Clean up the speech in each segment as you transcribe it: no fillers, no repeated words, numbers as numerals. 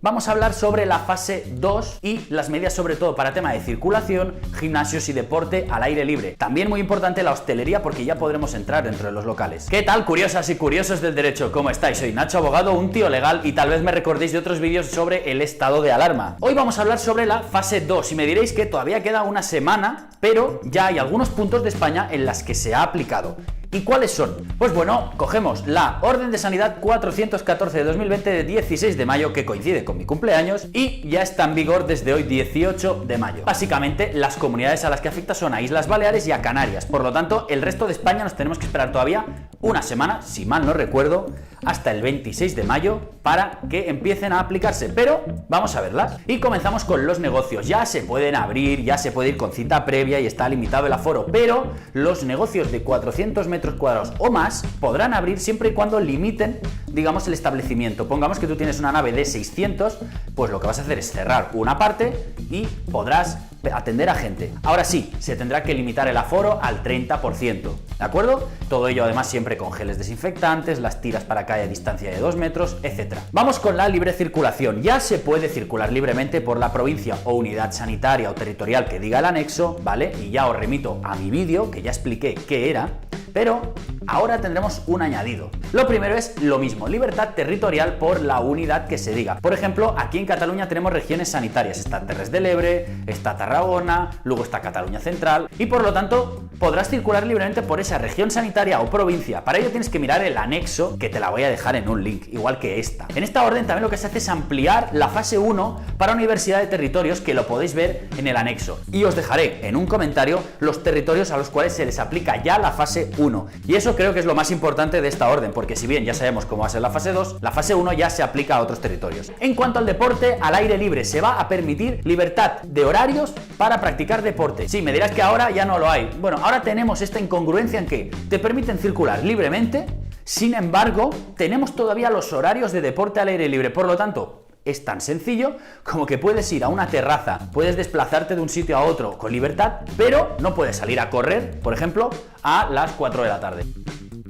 vamos a hablar sobre la fase 2 y las medidas sobre todo para tema de circulación, gimnasios y deporte al aire libre. También muy importante la hostelería porque ya podremos entrar dentro de los locales. ¿Qué tal, curiosas y curiosos del derecho? ¿Cómo estáis? Soy Nacho Abogado, un tío legal, y tal vez me recordéis de otros vídeos sobre el estado de alarma. Hoy vamos a hablar sobre la fase 2 y me diréis que todavía queda una semana, pero ya hay algunos puntos de España en las que se ha aplicado. ¿Y cuáles son? Pues bueno, cogemos la Orden de Sanidad 414 de 2020 de 16 de mayo, que coincide con mi cumpleaños, y ya está en vigor desde hoy 18 de mayo. Básicamente, las comunidades a las que afecta son a Islas Baleares y a Canarias. Por lo tanto, el resto de España nos tenemos que esperar todavía una semana, si mal no recuerdo, hasta el 26 de mayo para que empiecen a aplicarse, pero vamos a verlas. Y comenzamos con los negocios. Ya se pueden abrir, ya se puede ir con cita previa y está limitado el aforo, pero los negocios de 400 metros cuadrados o más podrán abrir siempre y cuando limiten, digamos, el establecimiento. Pongamos que tú tienes una nave de 600, pues lo que vas a hacer es cerrar una parte y podrás atender a gente. Ahora sí, se tendrá que limitar el aforo al 30%, ¿de acuerdo? Todo ello además siempre con geles desinfectantes, las tiras para que haya distancia de 2 metros, etc. Vamos con la libre circulación. Ya se puede circular libremente por la provincia o unidad sanitaria o territorial que diga el anexo, ¿vale? Y ya os remito a mi vídeo, que ya expliqué qué era, pero ahora tendremos un añadido. Lo primero es lo mismo, libertad territorial por la unidad que se diga. Por ejemplo, aquí en Cataluña tenemos regiones sanitarias. Está Terres de l'Ebre, está Tarragona, luego está Cataluña Central, y por lo tanto podrás circular libremente por esa región sanitaria o provincia. Para ello tienes que mirar el anexo, que te la voy a dejar en un link, igual que esta. En esta orden también lo que se hace es ampliar la fase 1 para Universidad de Territorios, que lo podéis ver en el anexo. Y os dejaré en un comentario los territorios a los cuales se les aplica ya la fase 1. Y eso creo que es lo más importante de esta orden, porque si bien ya sabemos cómo va a ser la fase 2, la fase 1 ya se aplica a otros territorios. En cuanto al deporte, al aire libre se va a permitir libertad de horarios para practicar deporte. Sí, me dirás que ahora ya no lo hay. Bueno, ahora tenemos esta incongruencia en que te permiten circular libremente, sin embargo, tenemos todavía los horarios de deporte al aire libre. Por lo tanto, es tan sencillo como que puedes ir a una terraza, puedes desplazarte de un sitio a otro con libertad, pero no puedes salir a correr, por ejemplo, a las 4 de la tarde.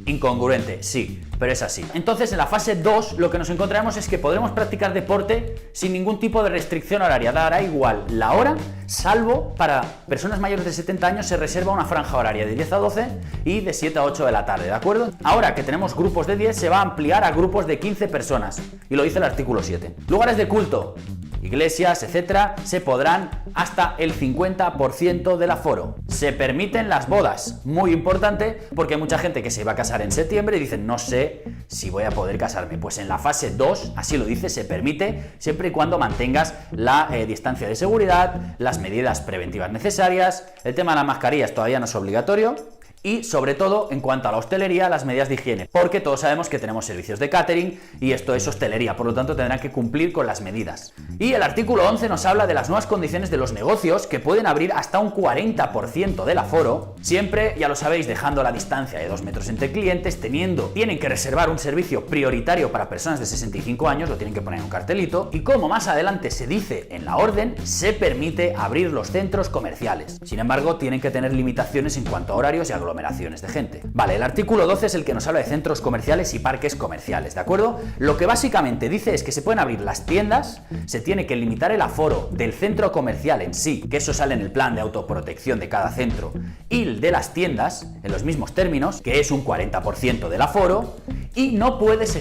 Incongruente, sí, pero es así. Entonces, en la fase 2 lo que nos encontraremos es que podremos practicar deporte sin ningún tipo de restricción horaria. Dará igual la hora, salvo para personas mayores de 70 años se reserva una franja horaria de 10 a 12 y de 7 a 8 de la tarde, ¿de acuerdo? Ahora que tenemos grupos de 10, se va a ampliar a grupos de 15 personas, y lo dice el artículo 7. Lugares de culto, iglesias, etcétera, se podrán hasta el 50% del aforo. Se permiten las bodas, muy importante, porque hay mucha gente que se va a casar en septiembre y dicen, no sé si voy a poder casarme. Pues en la fase 2, así lo dice, se permite, siempre y cuando mantengas la distancia de seguridad, las medidas preventivas necesarias. El tema de las mascarillas todavía no es obligatorio. Y sobre todo, en cuanto a la hostelería, las medidas de higiene, porque todos sabemos que tenemos servicios de catering y esto es hostelería, por lo tanto tendrán que cumplir con las medidas. Y el artículo 11 nos habla de las nuevas condiciones de los negocios, que pueden abrir hasta un 40% del aforo, siempre, ya lo sabéis, dejando la distancia de 2 metros entre clientes, tienen que reservar un servicio prioritario para personas de 65 años, lo tienen que poner en un cartelito, y como más adelante se dice en la orden, se permite abrir los centros comerciales. Sin embargo, tienen que tener limitaciones en cuanto a horarios y aglomeraciones de gente. Vale, el artículo 12 es el que nos habla de centros comerciales y parques comerciales, ¿de acuerdo? Lo que básicamente dice es que se pueden abrir las tiendas, se tiene que limitar el aforo del centro comercial en sí, que eso sale en el plan de autoprotección de cada centro, y el de las tiendas, en los mismos términos, que es un 40% del aforo, y no puedes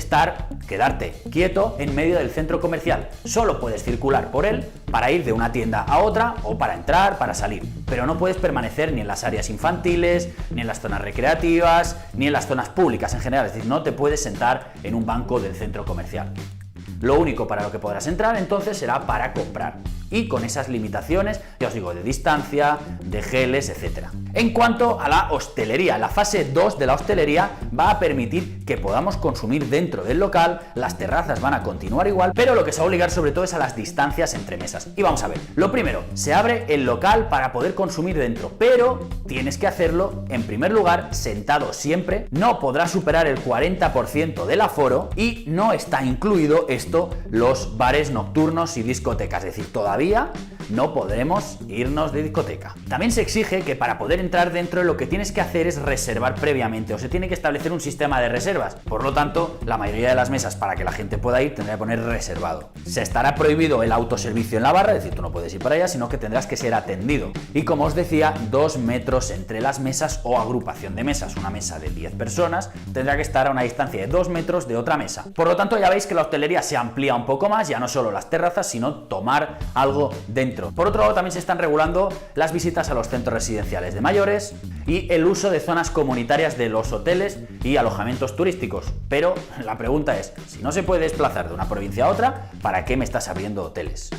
quedarte quieto en medio del centro comercial, solo puedes circular por él para ir de una tienda a otra o para entrar, para salir, pero no puedes permanecer ni en las áreas infantiles, ni en las zonas recreativas, ni en las zonas públicas en general, es decir, no te puedes sentar en un banco del centro comercial. Lo único para lo que podrás entrar entonces será para comprar, y con esas limitaciones, ya os digo, de distancia, de geles, etc. En cuanto a la hostelería, la fase 2 de la hostelería va a permitir que podamos consumir dentro del local, las terrazas van a continuar igual, pero lo que se va a obligar sobre todo es a las distancias entre mesas. Y vamos a ver, lo primero, se abre el local para poder consumir dentro, pero tienes que hacerlo en primer lugar sentado siempre, no podrás superar el 40% del aforo y no está incluido esto los bares nocturnos y discotecas, es decir, todavía no podremos irnos de discoteca. También se exige que para poder entrar dentro de lo que tienes que hacer es reservar previamente, o se tiene que establecer un sistema de reservas. Por lo tanto, la mayoría de las mesas para que la gente pueda ir tendrá que poner reservado. Se estará prohibido el autoservicio en la barra, es decir, tú no puedes ir para allá, sino que tendrás que ser atendido. Y como os decía, 2 metros entre las mesas o agrupación de mesas. Una mesa de 10 personas tendrá que estar a una distancia de 2 metros de otra mesa. Por lo tanto, ya veis que la hostelería se amplía un poco más, ya no solo las terrazas, sino tomar algo dentro. Por otro lado, también se están regulando las visitas a los centros residenciales de mayores y el uso de zonas comunitarias de los hoteles y alojamientos turísticos. Pero la pregunta es, si no se puede desplazar de una provincia a otra, ¿para qué me estás abriendo hoteles?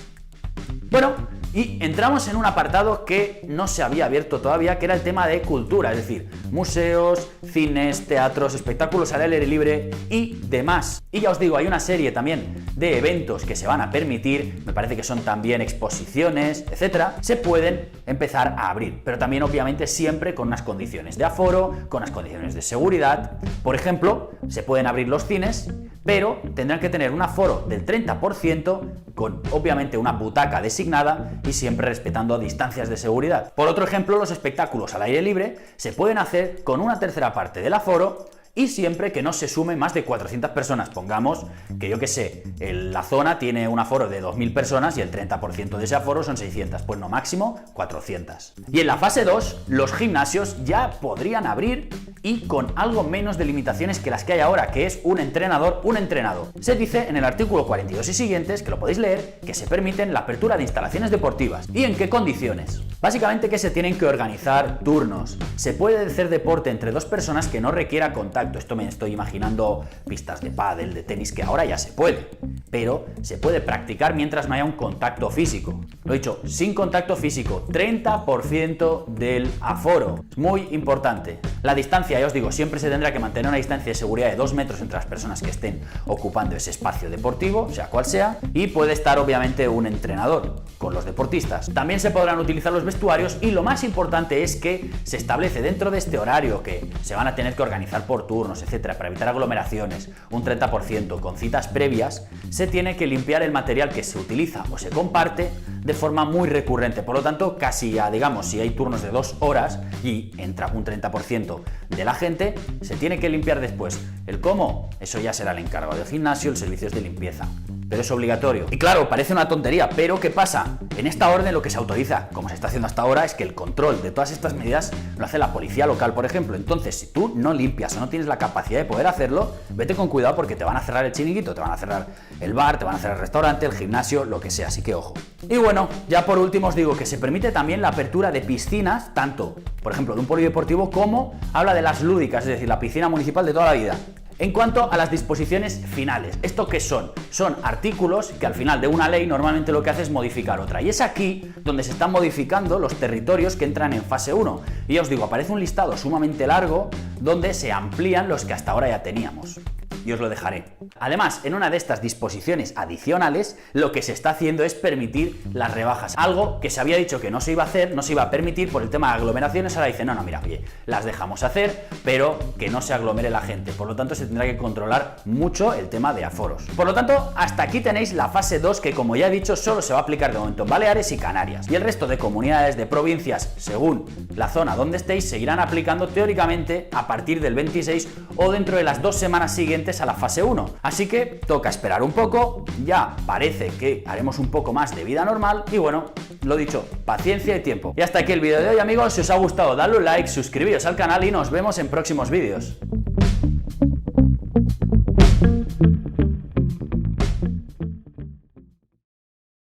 Bueno, y entramos en un apartado que no se había abierto todavía, que era el tema de cultura, es decir, museos, cines, teatros, espectáculos al aire libre y demás. Y ya os digo, hay una serie también de eventos que se van a permitir, me parece que son también exposiciones, etcétera, se pueden empezar a abrir, pero también obviamente siempre con unas condiciones de aforo, con unas condiciones de seguridad. Por ejemplo, se pueden abrir los cines, pero tendrán que tener un aforo del 30% con obviamente una butaca designada y siempre respetando distancias de seguridad. Por otro ejemplo, los espectáculos al aire libre se pueden hacer con una tercera parte del aforo y siempre que no se sume más de 400 personas. Pongamos que, yo que sé, la zona tiene un aforo de 2.000 personas y el 30% de ese aforo son 600, pues no, máximo 400. Y en la fase 2, los gimnasios ya podrían abrir y con algo menos de limitaciones que las que hay ahora, que es un entrenador, un entrenado. Se dice en el artículo 42 y siguientes, que lo podéis leer, que se permiten la apertura de instalaciones deportivas. ¿Y en qué condiciones? Básicamente que se tienen que organizar turnos. Se puede hacer deporte entre 2 personas que no requiera contacto. Esto me estoy imaginando pistas de pádel, de tenis, que ahora ya se puede, pero se puede practicar mientras no haya un contacto físico. Lo he dicho, sin contacto físico, 30% del aforo. Muy importante. La distancia, ya os digo, siempre se tendrá que mantener una distancia de seguridad de 2 metros entre las personas que estén ocupando ese espacio deportivo, sea cual sea, y puede estar obviamente un entrenador con los deportistas. También se podrán utilizar los vestuarios y lo más importante es que se establece dentro de este horario que se van a tener que organizar por turnos, etcétera, para evitar aglomeraciones, un 30% con citas previas, se tiene que limpiar el material que se utiliza o se comparte de forma muy recurrente. Por lo tanto, casi ya, digamos, si hay turnos de 2 horas y entra un 30% de la gente, se tiene que limpiar después. ¿El cómo? Eso ya será el encargado del gimnasio, el servicio de limpieza. Pero es obligatorio. Y claro, parece una tontería, pero ¿qué pasa? En esta orden lo que se autoriza, como se está haciendo hasta ahora, es que el control de todas estas medidas lo hace la policía local, por ejemplo. Entonces, si tú no limpias o no tienes la capacidad de poder hacerlo, vete con cuidado porque te van a cerrar el chiringuito, te van a cerrar el bar, te van a cerrar el restaurante, el gimnasio, lo que sea, así que ojo. Y bueno, ya por último os digo que se permite también la apertura de piscinas, tanto, por ejemplo, de un polideportivo como habla de las lúdicas, es decir, la piscina municipal de toda la vida. En cuanto a las disposiciones finales, ¿esto qué son? Son artículos que al final de una ley normalmente lo que hace es modificar otra. Y es aquí donde se están modificando los territorios que entran en fase 1. Y ya os digo, aparece un listado sumamente largo donde se amplían los que hasta ahora ya teníamos. Y os lo dejaré. Además, en una de estas disposiciones adicionales, lo que se está haciendo es permitir las rebajas. Algo que se había dicho que no se iba a hacer, no se iba a permitir por el tema de aglomeraciones. Ahora dicen, no, mira, oye, las dejamos hacer, pero que no se aglomere la gente. Por lo tanto, se tendrá que controlar mucho el tema de aforos. Por lo tanto, hasta aquí tenéis la fase 2, que como ya he dicho, solo se va a aplicar de momento en Baleares y Canarias. Y el resto de comunidades, de provincias, según la zona donde estéis, seguirán aplicando teóricamente a partir del 26 o dentro de las 2 semanas siguientes a la fase 1. Así que toca esperar un poco, ya parece que haremos un poco más de vida normal y bueno, lo dicho, paciencia y tiempo. Y hasta aquí el vídeo de hoy, amigos. Si os ha gustado, dadle un like, suscribiros al canal y nos vemos en próximos vídeos.